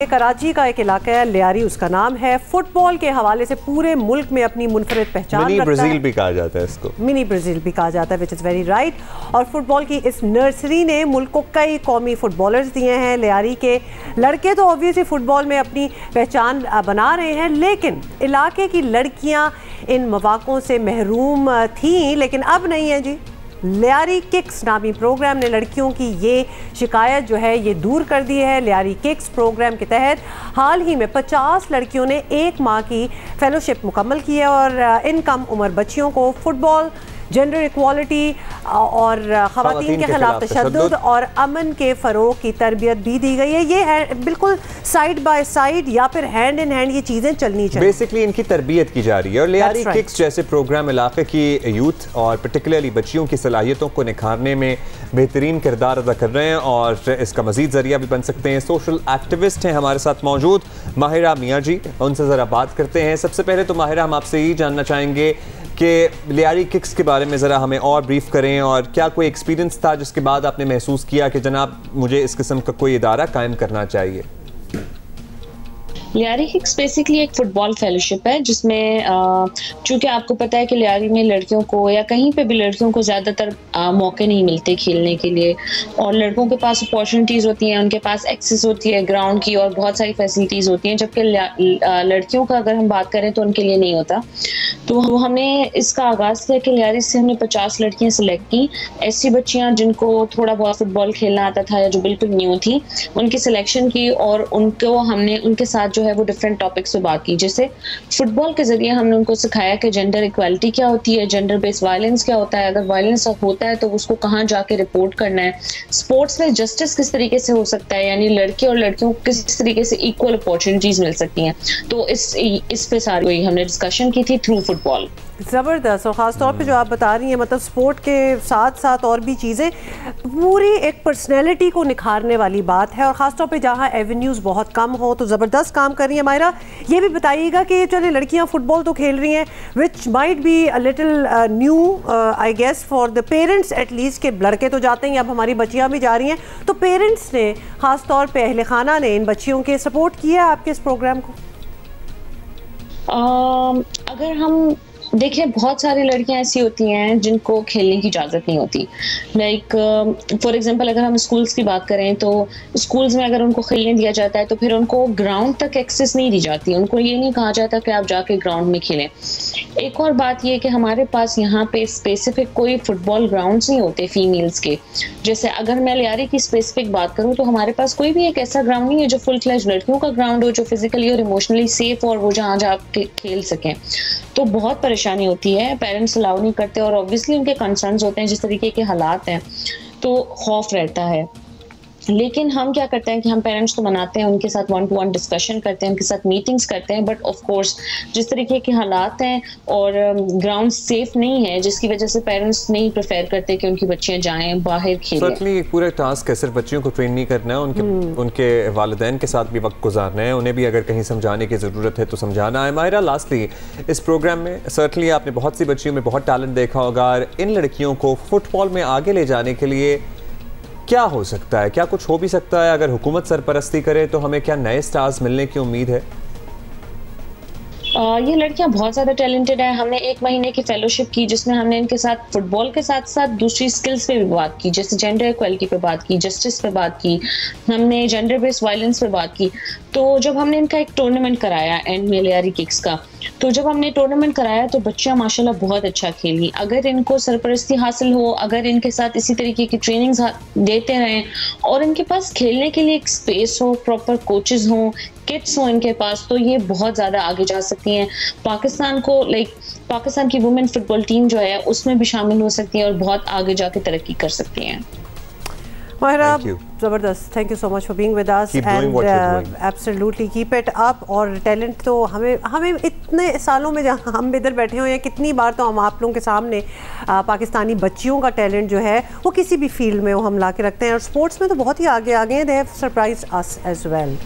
कराची का एक इलाका है, लियारी उसका नाम है। फुटबॉल के हवाले से पूरे मुल्क में अपनी मुनफरिद पहचान रखता है। मिनी ब्राज़ील भी कहा जाता है इसको, मिनी ब्राज़ील भी कहा जाता है, विच इज़ वेरी राइट। और फुटबॉल की इस नर्सरी ने मुल्क को कई कौमी फुटबॉलर्स दिए हैं। लियारी के लड़के तो ऑब्वियसली फ़ुटबॉल में अपनी पहचान बना रहे हैं, लेकिन इलाके की लड़कियाँ इन मौक़ों से महरूम थीं, लेकिन अब नहीं है जी। लियारी किक्स नामी प्रोग्राम ने लड़कियों की ये शिकायत जो है ये दूर कर दी है। लियारी किक्स प्रोग्राम के तहत हाल ही में 50 लड़कियों ने 1 माह की फेलोशिप मुकम्मल की है और इन कम उम्र बच्चियों को फुटबॉल, जेंडर इक्वालिटी और ख़वातीन के खिलाफ तशद्दुद और अमन के फ़रोग़ की तरबियत भी दी गई है। ये है बिल्कुल साइड बाय साइड या फिर हैंड इन हैंड ये चीज़ें चलनी चाहिए। बेसिकली इनकी तरबियत की जा रही है और लियारी किक्स जैसे प्रोग्राम इलाके की यूथ और पर्टिकुलरली बच्चियों की सलाहियतों को निखारने में बेहतरीन किरदार अदा कर रहे हैं और इसका मज़ीद ज़रिया भी बन सकते हैं। सोशल एक्टिविस्ट हैं हमारे साथ मौजूद माहिरा मियाँ जी, उनसे ज़रा बात करते हैं। सबसे पहले तो माहिरा, हम आपसे यही जानना चाहेंगे कि लियारी किक्स के बारे में ज़रा हमें और ब्रीफ करें और क्या कोई एक्सपीरियंस था जिसके बाद आपने महसूस किया कि जनाब मुझे इस किस्म का कोई इदारा कायम करना चाहिए? लियारी किक्स बेसिकली एक फुटबॉल फेलोशिप है जिसमें चूँकि आपको पता है कि लियारी में लड़कियों को या कहीं पे भी लड़कियों को ज़्यादातर मौके नहीं मिलते खेलने के लिए और लड़कों के पास अपॉर्चुनिटीज़ होती हैं, उनके पास एक्सेस होती है ग्राउंड की और बहुत सारी फैसिलिटीज़ होती हैं, जबकि लड़कियों का अगर हम बात करें तो उनके लिए नहीं होता। तो हमने इसका आगाज़ किया कि लियारी से हमने 50 लड़कियाँ सेलेक्ट की, ऐसी बच्चियाँ जिनको थोड़ा बहुत फुटबॉल खेलना आता था या जो बिल्कुल न्यू थी, उनकी सिलेक्शन की और उनको हमने उनके साथ जो है वो डिफरेंट टॉपिक्स पे बात की। जैसे फुटबॉल के जरिए हमने उनको सिखाया कि जेंडर इक्वालिटी क्या होती है, जेंडर बेस्ड वायलेंस क्या होता है, अगर वायलेंस होता है तो उसको कहाँ जाके रिपोर्ट करना है, स्पोर्ट्स में जस्टिस किस तरीके से हो सकता है, यानी लड़के और लड़कियों को किस तरीके से इक्वल अपॉर्चुनिटीज मिल सकती हैं। तो इस पे सारी हमने डिस्कशन की थी थ्रू फुटबॉल। ज़बरदस्त। और ख़ास तौर पे जो आप बता रही हैं, मतलब स्पोर्ट के साथ साथ और भी चीज़ें, पूरी एक पर्सनैलिटी को निखारने वाली बात है और ख़ास तौर पे जहाँ एवेन्यूज़ बहुत कम हो, तो ज़बरदस्त काम कर रही है। मायरा, ये भी बताइएगा कि चलिए लड़कियाँ फ़ुटबॉल तो खेल रही हैं, which might be a little new I guess for the parents at least, के लड़के तो जाते हैं, अब हमारी बच्चियाँ भी जा रही हैं, तो पेरेंट्स ने ख़ास तौर पर अहले खाना ने इन बच्चियों के सपोर्ट किया आपके इस प्रोग्राम को? अगर हम देखें, बहुत सारी लड़कियां ऐसी होती हैं जिनको खेलने की इजाज़त नहीं होती। लाइक फॉर एग्जांपल अगर हम स्कूल्स की बात करें तो स्कूल्स में अगर उनको खेलने दिया जाता है तो फिर उनको ग्राउंड तक एक्सेस नहीं दी जाती, उनको ये नहीं कहा जाता कि आप जाके ग्राउंड में खेलें। एक और बात ये कि हमारे पास यहाँ पे स्पेसिफिक कोई फुटबॉल ग्राउंड्स नहीं होते फीमेल्स के। जैसे अगर मैं लियारी की स्पेसिफिक बात करूँ तो हमारे पास कोई भी एक ऐसा ग्राउंड नहीं है जो फुल फ्लैश लड़कियों का ग्राउंड हो, जो फिजिकली और इमोशनली सेफ और वो जहाँ खेल सकें। तो बहुत परेशानी होती है, पेरेंट्स अलाउ नहीं करते और ऑब्वियसली उनके कंसर्न्स होते हैं जिस तरीके के हालात हैं, तो खौफ रहता है। लेकिन हम क्या करते हैं कि हम पेरेंट्स को मनाते हैं, उनके साथ 1-to-1 डिस्कशन करते हैं, उनके साथ मीटिंग्स करते हैं, बट ऑफ कोर्स जिस तरीके के हालात हैं और ग्राउंड सेफ नहीं है, जिसकी वजह से पेरेंट्स नहीं प्रेफर करते कि उनकी बच्चियां जाएं बाहर खेलें। सर्टनली एक पूरा टास्क है, सिर्फ बच्चियों को ट्रेन नहीं करना है, उनके वालिदैन के साथ भी वक्त गुजारना है, उन्हें भी अगर कहीं समझाने की ज़रूरत है तो समझाना है। माहिरा, लास्टली इस प्रोग्राम में सर्टनली आपने बहुत सी बच्चियों में बहुत टैलेंट देखा होगा, इन लड़कियों को फुटबॉल में आगे ले जाने के लिए क्या हो सकता है, क्या कुछ हो भी सकता है? अगर हुकूमत सरपरस्ती करे तो हमें क्या नए स्टार्स मिलने की उम्मीद है? ये लड़कियां बहुत ज़्यादा टैलेंटेड है। हमने 1 महीने की फेलोशिप की जिसमें हमने इनके साथ फुटबॉल के साथ साथ दूसरी स्किल्स पे भी बात की, जैसे जेंडर इक्वालिटी पे बात की, जस्टिस पे बात की, हमने जेंडर बेस्ड वायलेंस पे बात की। तो जब हमने इनका एक टूर्नामेंट कराया एंड में लियारी किक्स का, तो जब हमने टूर्नामेंट कराया तो बच्चियां माशाल्लाह बहुत अच्छा खेली। अगर इनको सरपरस्ती हासिल हो, अगर इनके साथ इसी तरीके की ट्रेनिंग्स देते रहें और इनके पास खेलने के लिए एक स्पेस हो, प्रॉपर कोचेस हों, किट्स हो इनके पास, तो ये बहुत ज़्यादा आगे जा सकती हैं। पाकिस्तान को पाकिस्तान की वुमेन फुटबॉल टीम जो है उसमें भी शामिल हो सकती हैं और बहुत आगे जाके तरक्की कर सकती हैं। माहिरा, ज़बरदस्त, thank you so much for being with us and absolutely keep it up. और टैलेंट तो हमें इतने सालों में जहाँ हम इधर बैठे हुए हैं, कितनी बार तो हम आप लोगों के सामने पाकिस्तानी बच्चियों का टैलेंट जो है वो किसी भी फील्ड में वो हम ला के रखते हैं और स्पोर्ट्स में तो बहुत ही आगे हैं। They have surprised us as well.